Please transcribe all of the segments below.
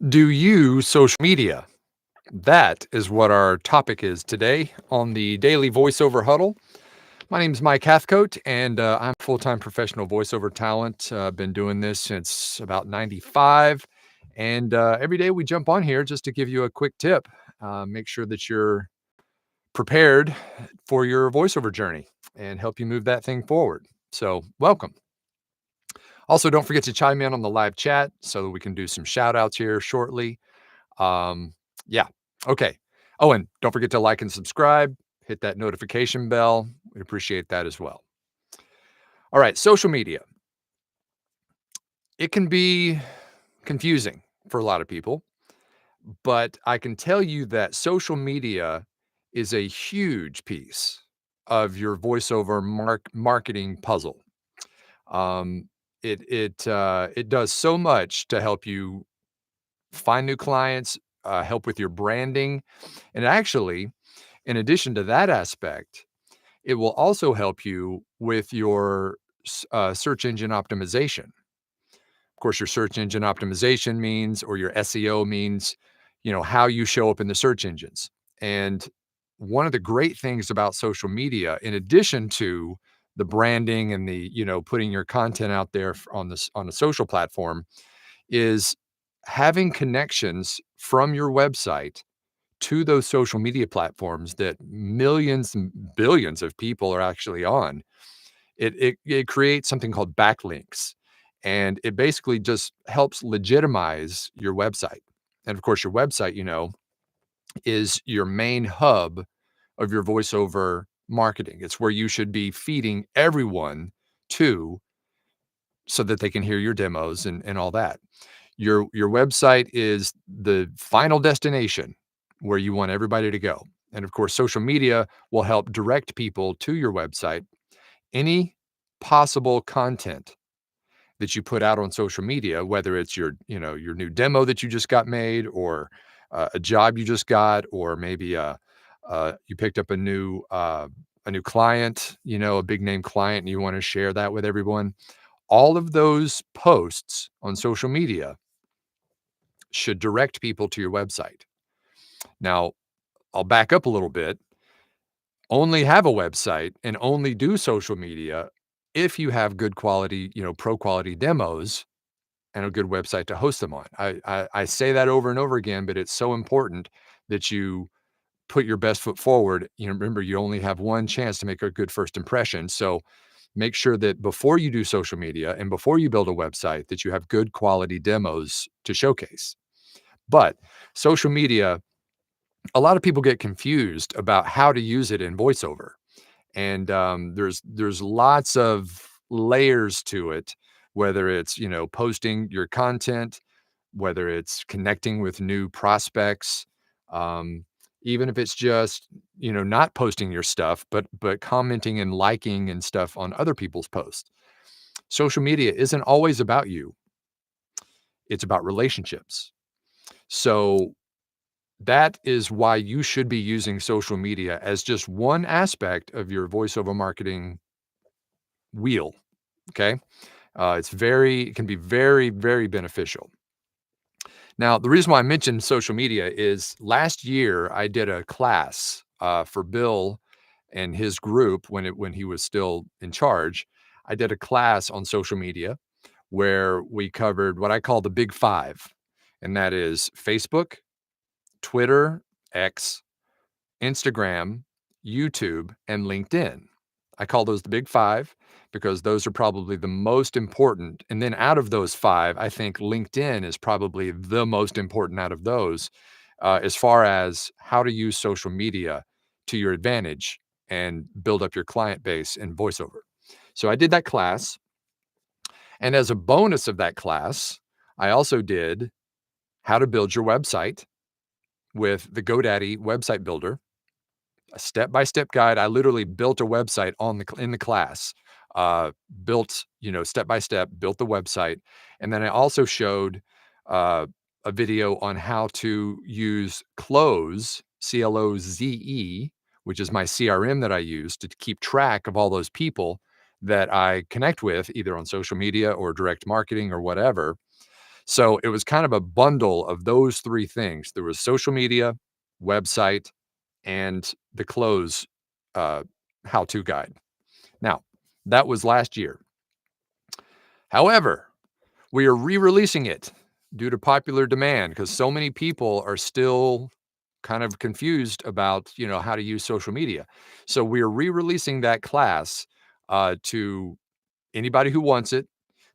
Do you social media? That is what our topic is today on the Daily Voiceover Huddle. My name is Mike Hathcote, and I'm a full-time professional voiceover talent. Been doing this since about 95. And every day we jump on here just to give you a quick tip. Make sure that you're prepared for your voiceover journey and help you move that thing forward. So, welcome. Also, don't forget to chime in on the live chat so that we can do some shout outs here shortly. Um, yeah. Okay. Oh, and don't forget to like and subscribe, hit that notification bell. We'd appreciate that as well. All right. Social media. It can be confusing for a lot of people, but I can tell you that social media is a huge piece of your voiceover marketing puzzle. It does so much to help you find new clients, help with your branding, and actually, in addition to that aspect, it will also help you with your search engine optimization. Of course, your search engine optimization means, or your SEO means, how you show up in the search engines. And one of the great things about social media, in addition to the branding and the, putting your content out there on a social platform, is having connections from your website to those social media platforms that millions and billions of people are actually on. It creates something called backlinks, and it basically just helps legitimize your website. And of course, your website, is your main hub of your voiceover marketing. It's where you should be feeding everyone to so that they can hear your demos and all that. Your website is the final destination where you want everybody to go. And of course, social media will help direct people to your website. Any possible content that you put out on social media, whether it's your new demo that you just got made, or a job you just got, or maybe you picked up a new client, a big name client, and you want to share that with everyone. All of those posts on social media should direct people to your website. Now, I'll back up a little bit. Only have a website and only do social media if you have good quality, pro quality demos and a good website to host them on. I say that over and over again, but it's so important that you put your best foot forward. Remember, you only have one chance to make a good first impression. So make sure that before you do social media and before you build a website, that you have good quality demos to showcase. But social media, a lot of people get confused about how to use it in voiceover. And there's lots of layers to it, whether it's, posting your content, whether it's connecting with new prospects, um, even if it's just, not posting your stuff, but commenting and liking and stuff on other people's posts. Social media isn't always about you. It's about relationships. So that is why you should be using social media as just one aspect of your voiceover marketing wheel. Okay. It can be very, very beneficial. Now, the reason why I mentioned social media is last year I did a class for Bill and his group when he was still in charge. I did a class on social media where we covered what I call the big five, and that is Facebook, Twitter, X, Instagram, YouTube, and LinkedIn. I call those the big five because those are probably the most important. And then out of those five, I think LinkedIn is probably the most important out of those, as far as how to use social media to your advantage and build up your client base in voiceover. So I did that class. And as a bonus of that class, I also did how to build your website with the GoDaddy website builder, a step-by-step guide. I literally built a website in the class, built, step by step, built the website. And then I also showed a video on how to use Cloze, Cloze, which is my CRM that I use to keep track of all those people that I connect with either on social media or direct marketing or whatever. So it was kind of a bundle of those 3 things. There was social media, website, and the close, uh, how-to guide. Now, that was last year. However, we are re-releasing it due to popular demand because so many people are still kind of confused about, how to use social media. So we are re-releasing that class, to anybody who wants it.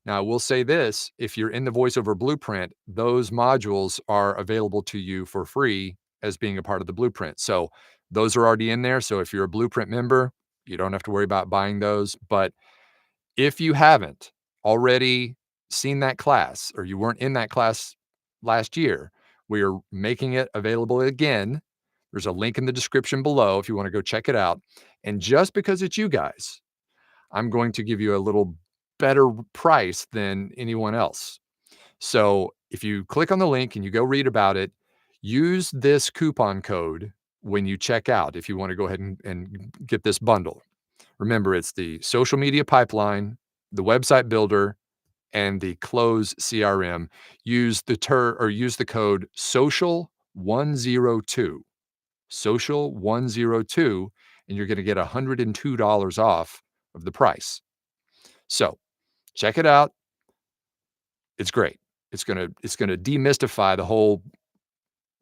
Now, I will say this, if you're in the voiceover blueprint, those modules are available to you for free as being a part of the blueprint. So those are already in there. So if you're a blueprint member, you don't have to worry about buying those. But if you haven't already seen that class or you weren't in that class last year, we are making it available again. There's a link in the description below if you want to go check it out. And just because it's you guys, I'm going to give you a little better price than anyone else. So if you click on the link and you go read about it, use this coupon code when you check out if you want to go ahead and get this bundle. Remember, it's the social media pipeline, the website builder, and the close CRM. Use the code social102. Social102, and you're going to get $102 off of the price. So check it out. It's great. It's gonna demystify the whole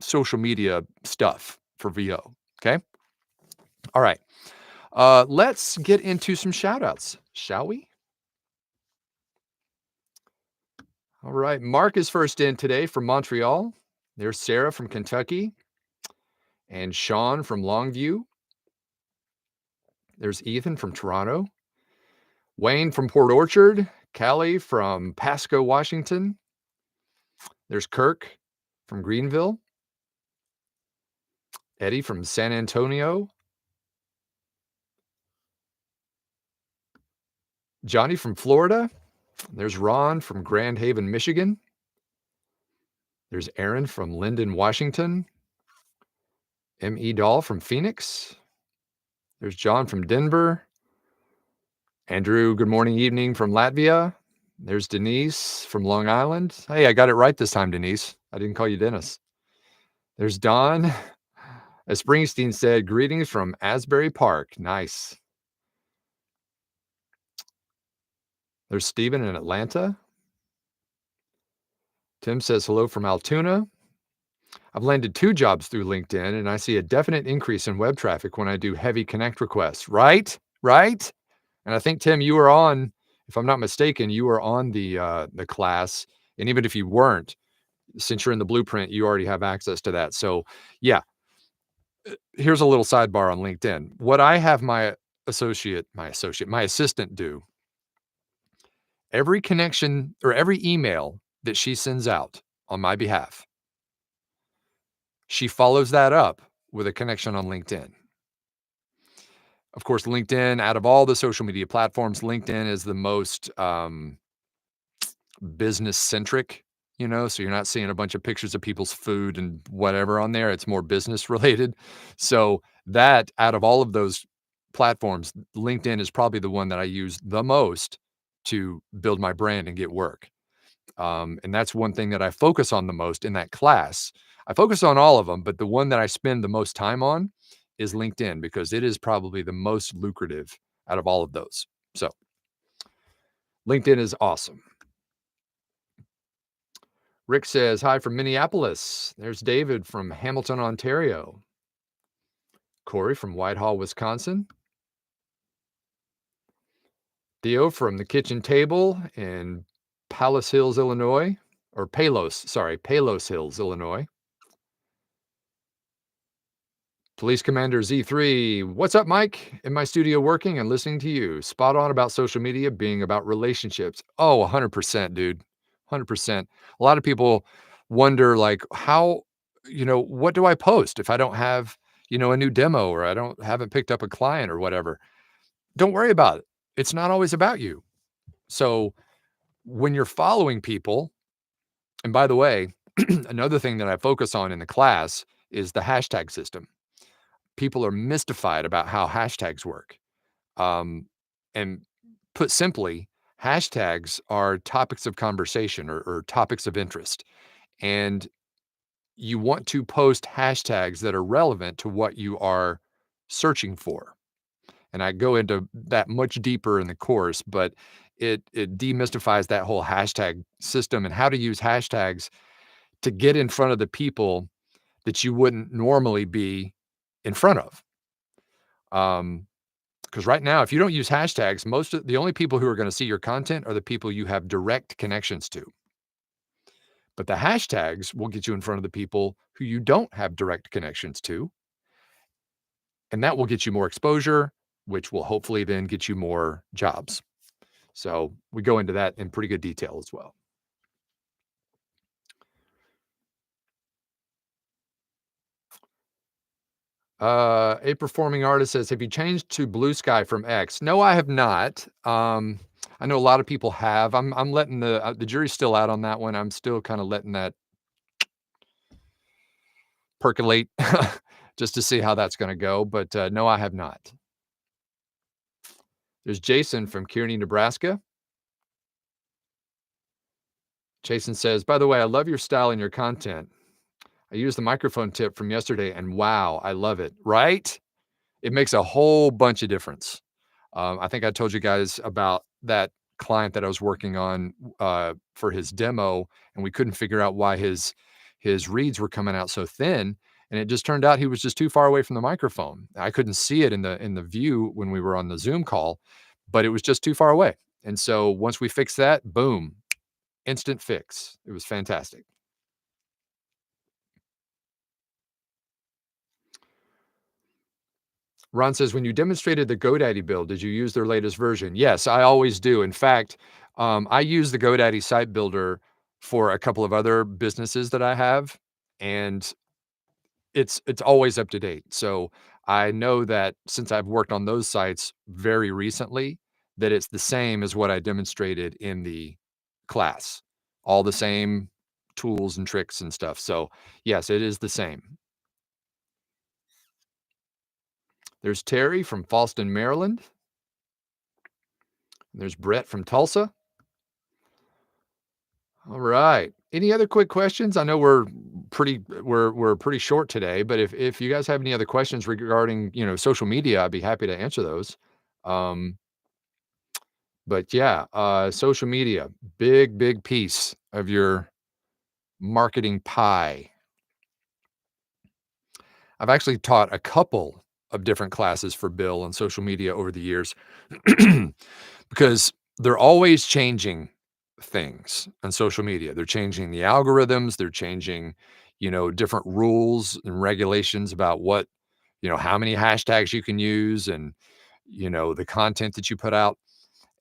social media stuff for VO. Okay. All right. Let's get into some shout outs, shall we? All right. Mark is first in today from Montreal. There's Sarah from Kentucky and Sean from Longview. There's Ethan from Toronto, Wayne from Port Orchard, Callie from Pasco, Washington. There's Kirk from Greenville, Eddie from San Antonio, Johnny from Florida. There's Ron from Grand Haven, Michigan. There's Aaron from Linden, Washington. M.E. Dahl from Phoenix. There's John from Denver. Andrew, good morning, evening from Latvia. There's Denise from Long Island. Hey, I got it right this time, Denise. I didn't call you Dennis. There's Don. As Springsteen said, greetings from Asbury Park. Nice. There's Stephen in Atlanta. Tim says hello from Altoona. I've landed 2 jobs through LinkedIn, and I see a definite increase in web traffic when I do heavy connect requests. Right? Right? And I think, Tim, you were on, if I'm not mistaken, you were on the class. And even if you weren't, since you're in the blueprint, you already have access to that. So yeah, here's a little sidebar on LinkedIn. What I have my assistant do, every connection or every email that she sends out on my behalf, she follows that up with a connection on LinkedIn. Of course, LinkedIn, out of all the social media platforms, LinkedIn is the most business centric, so you're not seeing a bunch of pictures of people's food and whatever on there. It's more business related. So that out of all of those platforms, LinkedIn is probably the one that I use the most to build my brand and get work. And that's one thing that I focus on the most in that class. I focus on all of them, but the one that I spend the most time on is LinkedIn because it is probably the most lucrative out of all of those. So LinkedIn is awesome. Rick says, hi from Minneapolis. There's David from Hamilton, Ontario. Corey from Whitehall, Wisconsin. Theo from the kitchen table in Palos Hills, Illinois. Or Palos Hills, Illinois. Police Commander Z3, what's up, Mike? In my studio working and listening to you. Spot on about social media being about relationships. Oh, 100%, dude. 100%. A lot of people wonder, like, how, what do I post if I don't have, a new demo or haven't picked up a client or whatever? Don't worry about it. It's not always about you. So when you're following people, and by the way, another thing that I focus on in the class is the hashtag system. People are mystified about how hashtags work. And put simply, Hashtags are topics of conversation or topics of interest, and you want to post hashtags that are relevant to what you are searching for. And I go into that much deeper in the course, but it demystifies that whole hashtag system and how to use hashtags to get in front of the people that you wouldn't normally be in front of. Because right now, if you don't use hashtags, most of the only people who are gonna see your content are the people you have direct connections to. But the hashtags will get you in front of the people who you don't have direct connections to, and that will get you more exposure, which will hopefully then get you more jobs. So we go into that in pretty good detail as well. A performing artist says, "Have you changed to Blue Sky from X?" No, I have not. I know a lot of people have. I'm letting the jury's still out on that one. I'm still kinda letting that percolate just to see how that's gonna go, but, no, I have not. There's Jason from Kearney, Nebraska. Jason says, "By the way, I love your style and your content. I used the microphone tip from yesterday, and wow, I love it." Right? It makes a whole bunch of difference. I think I told you guys about that client that I was working on, for his demo, and we couldn't figure out why his reads were coming out so thin, and it just turned out he was just too far away from the microphone. I couldn't see it in the view when we were on the Zoom call, but it was just too far away. And so once we fixed that, boom, instant fix. It was fantastic. Ron says, "When you demonstrated the GoDaddy build, did you use their latest version?" Yes, I always do. In fact, I use the GoDaddy site builder for a couple of other businesses that I have, and it's always up to date. So I know that since I've worked on those sites very recently, that it's the same as what I demonstrated in the class. All the same tools and tricks and stuff. So yes, it is the same. There's Terry from Fallston, Maryland. There's Brett from Tulsa. All right. Any other quick questions? I know we're pretty short today, but if you guys have any other questions regarding, social media, I'd be happy to answer those. Um, but yeah, social media, big piece of your marketing pie. I've actually taught a couple of different classes for Bill on social media over the years because they're always changing things on social media. They're changing the algorithms, they're changing, different rules and regulations about how many hashtags you can use and, the content that you put out.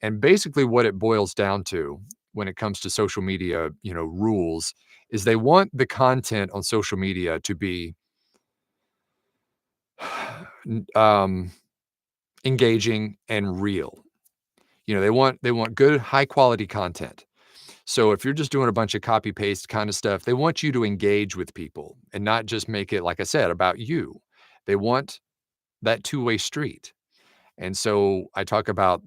And basically what it boils down to when it comes to social media, rules is they want the content on social media to be n engaging and real. They want good high quality content. So if you're just doing a bunch of copy paste kind of stuff, they want you to engage with people and not just make it, like I said, about you. They want that two-way street. And so I talk about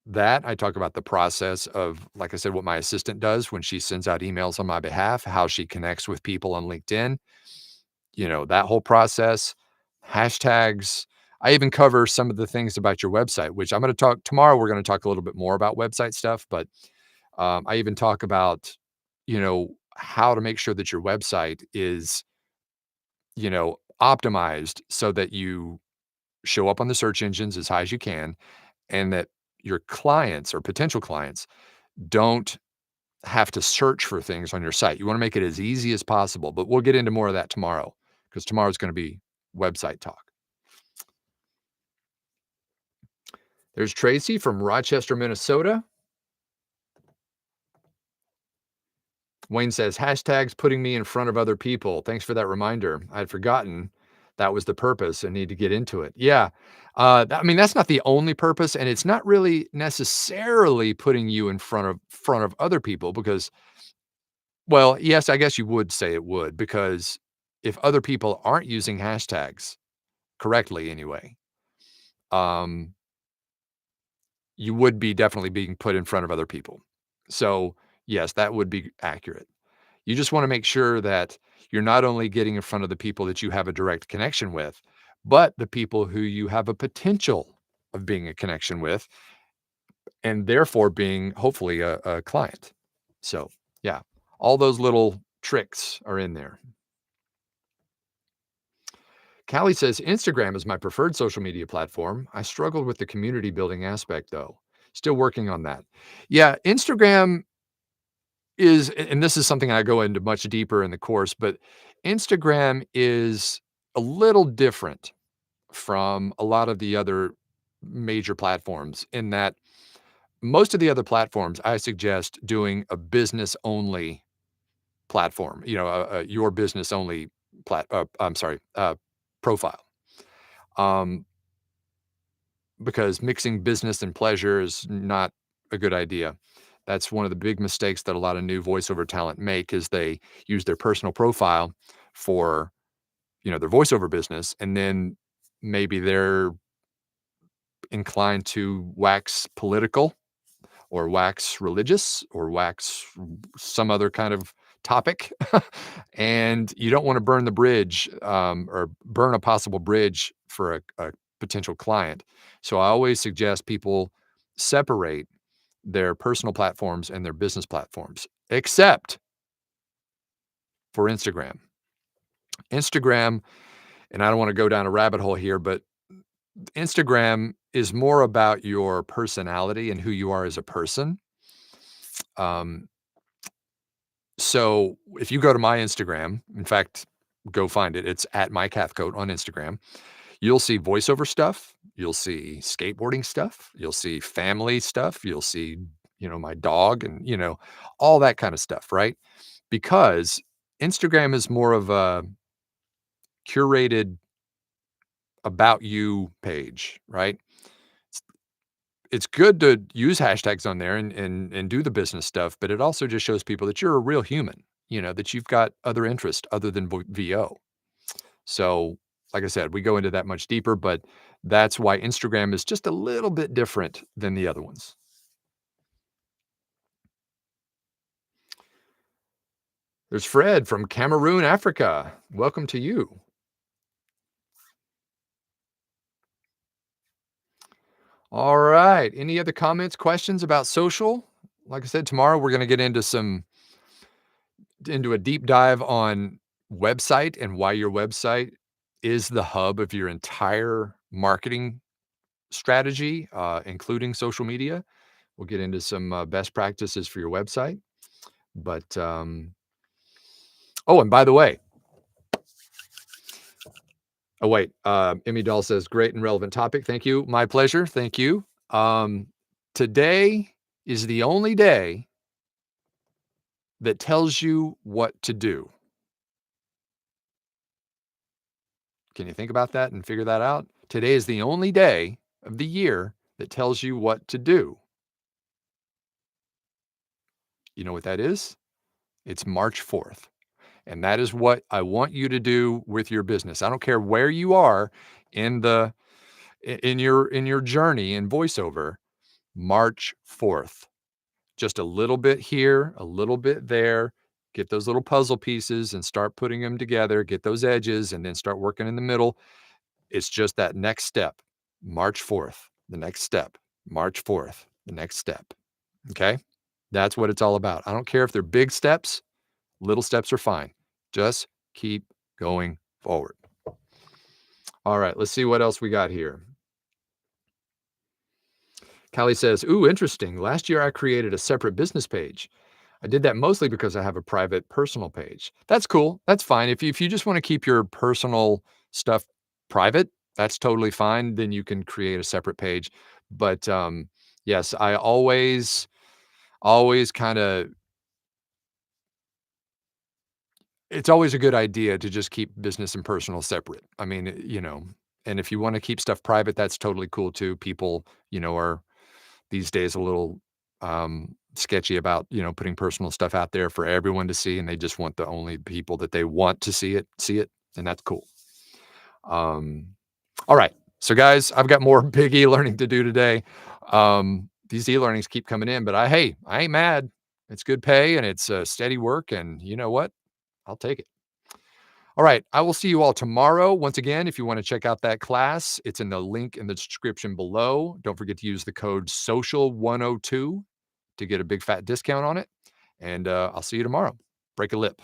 that. I talk about the process of, like I said, what my assistant does when she sends out emails on my behalf, how she connects with people on LinkedIn, that whole process, hashtags. I even cover some of the things about your website, which I'm going to talk tomorrow. We're going to talk a little bit more about website stuff, but I even talk about, how to make sure that your website is, optimized so that you show up on the search engines as high as you can and that your clients or potential clients don't have to search for things on your site. You want to make it as easy as possible, but we'll get into more of that tomorrow because tomorrow's going to be website talk. There's Tracy from Rochester, Minnesota. Wayne says, hashtags putting me in front of other people. Thanks for that reminder. I had forgotten that was the purpose and need to get into it. Yeah. I mean, that's not the only purpose, and it's not really necessarily putting you in front of other people because, well, yes, I guess you would say it would, because if other people aren't using hashtags correctly anyway, um, you would be definitely being put in front of other people. So, yes, that would be accurate. You just wanna make sure that you're not only getting in front of the people that you have a direct connection with, but the people who you have a potential of being a connection with, and therefore being hopefully a client. So, yeah, all those little tricks are in there. Callie says, Instagram is my preferred social media platform. I struggled with the community building aspect though. Still working on that. Yeah, Instagram is, and this is something I go into much deeper in the course, but Instagram is a little different from a lot of the other major platforms in that most of the other platforms, I suggest doing a business only platform, your business only I'm sorry, profile. Um, because mixing business and pleasure is not a good idea. That's one of the big mistakes that a lot of new voiceover talent make is they use their personal profile for, their voiceover business, and then maybe they're inclined to wax political or wax religious or wax some other kind of topic. And you don't want to burn the bridge or burn a possible bridge for a potential client. So I always suggest people separate their personal platforms and their business platforms, except for Instagram. Instagram, and I don't want to go down a rabbit hole here, but Instagram is more about your personality and who you are as a person. Um, So if you go to my Instagram, in fact, go find it. It's at Mike Hathcote on Instagram. You'll see voiceover stuff. You'll see skateboarding stuff. You'll see family stuff. You'll see, my dog and, all that kind of stuff, right? Because Instagram is more of a curated about you page, right? It's it's good to use hashtags on there and do the business stuff, but it also just shows people that you're a real human, that you've got other interests other than VO. So, like I said, we go into that much deeper, but that's why Instagram is just a little bit different than the other ones. There's Fred from Cameroon, Africa. Welcome to you. All right. Any other comments, questions about social? Like I said, tomorrow we're going to get into a deep dive on website and why your website is the hub of your entire marketing strategy, including social media. We'll get into some best practices for your website. But, oh, and by the way, oh, wait, Emmy Doll says, great and relevant topic. Thank you. My pleasure. Thank you. Today is the only day that tells you what to do. Can you think about that and figure that out? Today is the only day of the year that tells you what to do. You know what that is? It's March 4th. And that is what I want you to do with your business. I don't care where you are in your journey in voiceover, March 4th. Just a little bit here, a little bit there. Get those little puzzle pieces and start putting them together, get those edges and then start working in the middle. It's just that next step. March 4th, the next step. March 4th, the next step. Okay? That's what it's all about. I don't care if they're big steps, little steps are fine. Just keep going forward. All right, let's see what else we got here. Callie says, ooh, interesting. Last year I created a separate business page. I did that mostly because I have a private personal page. That's cool. That's fine. If you just want to keep your personal stuff private, that's totally fine. Then you can create a separate page. But yes, I always kind of, it's always a good idea to just keep business and personal separate. I mean, and if you want to keep stuff private, that's totally cool too. People, are these days a little sketchy about, putting personal stuff out there for everyone to see, and they just want the only people that they want to see it, and that's cool. All right. So guys, I've got more big e-learning to do today. these e-learnings keep coming in, but hey, I ain't mad. It's good pay and it's steady work, and you know what? I'll take it. All right, I will see you all tomorrow. Once again, if you want to check out that class, it's in the link in the description below. Don't forget to use the code SOCIAL102 to get a big fat discount on it. And I'll see you tomorrow. Break a lip.